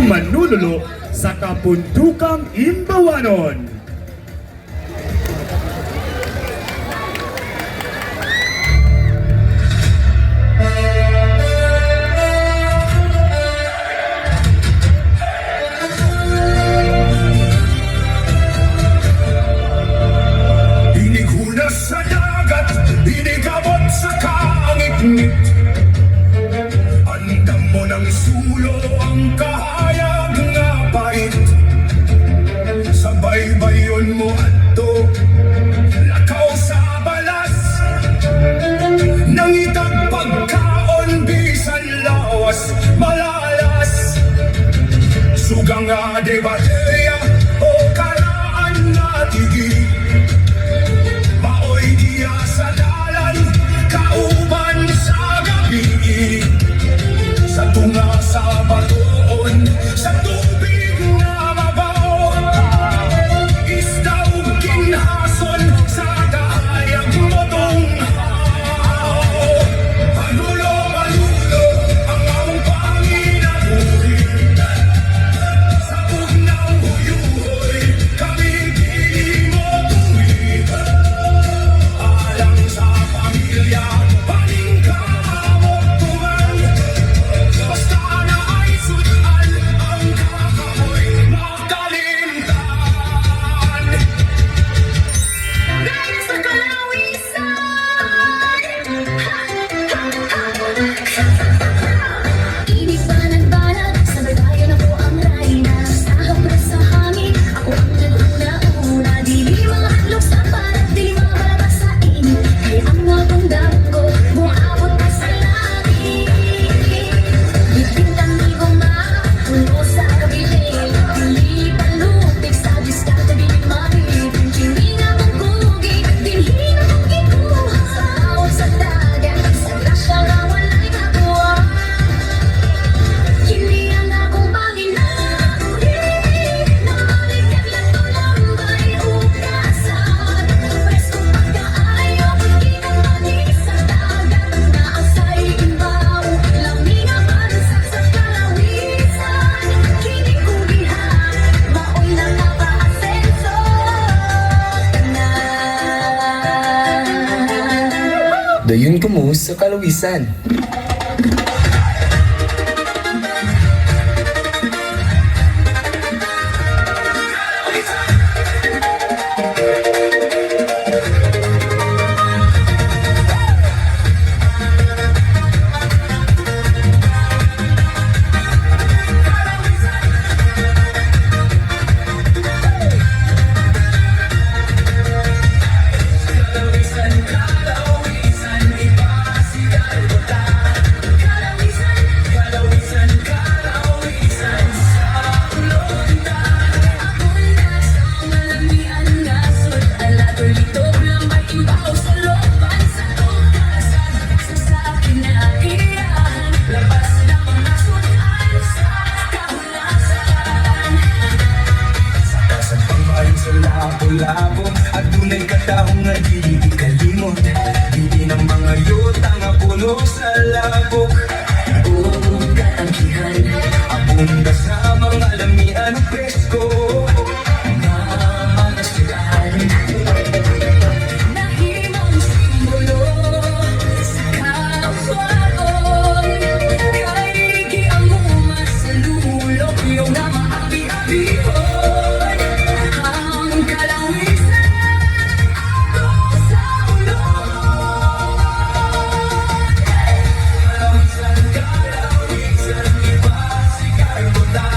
manlululo sa Kapundukang Imbawanon. Inighunas sa dagat, inigabot sa kaangit-ngit. Andam mo ng sulo ang kahayag nga pait. Sa baybayon mo adto, lakaw sa balas. Nangitag pagkaon bisan lawas, malalas. Sugang nga debateya o karaan nga tigi. Maoy diya sa dalan, kauban sa gabi. Sa tunga sa batoon, sa tubig na mabaw. Isdaw kinhason sa dahayag motong haw. Malulo, malulo, ang among Panginabuhi. Sa pugnang huyuhoy, kami dili mo tuwi. Alang sa pamilya, paningkamot tuman. Basta na ay sudan, ang kakamoy makalimtan. Gaya sa kalawisan. Inibanag-banag, sabay tayo na po ang rayna. Sa hapras sa hangin, ako ang nag-una-una. Dili mga hatlog sa parat, dili mga balabas sa init. Kaya ang ngakong dako, bumaabot pa sa langit. Bibintang di puno sa kabiling. Dili palupig sa diskarte, dili mahit. Hindi na mong kugi, dili na mong ikuha. Sa tawag sa dagat, sa grasya nga wala'y nakuha. Hindi ang akong Panginabuhi. Namaligyan lang to lambay ugasan. Presko pagkaayo, di na manis sa dagat. Naasay imbaw, lamingaman sa kalawisan. Kinikugihan, maoy nakapaasenso. Dayon ko mo sa kalawisan. Sa pangbayan sa labo-labo, at dunay katahong nga dili kalimot. Dili ng mga yuta nga puno sa labok. Buong kaangkihan, Abunda sa mga lamian presko. mga siraan. Nahimang simbolo sa kapwaon. Kaigi ang umasalulok, iyong na maabi-abihon. Ang kalawisan, ako sa ulong. Kalawisan, iba, sigar, buta.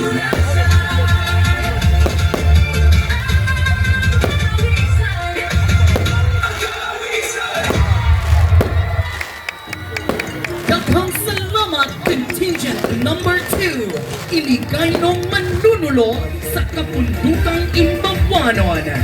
Daghang salamat contingent number 2, Iligaynong Manunulo sa Kapundukang Imbawanon.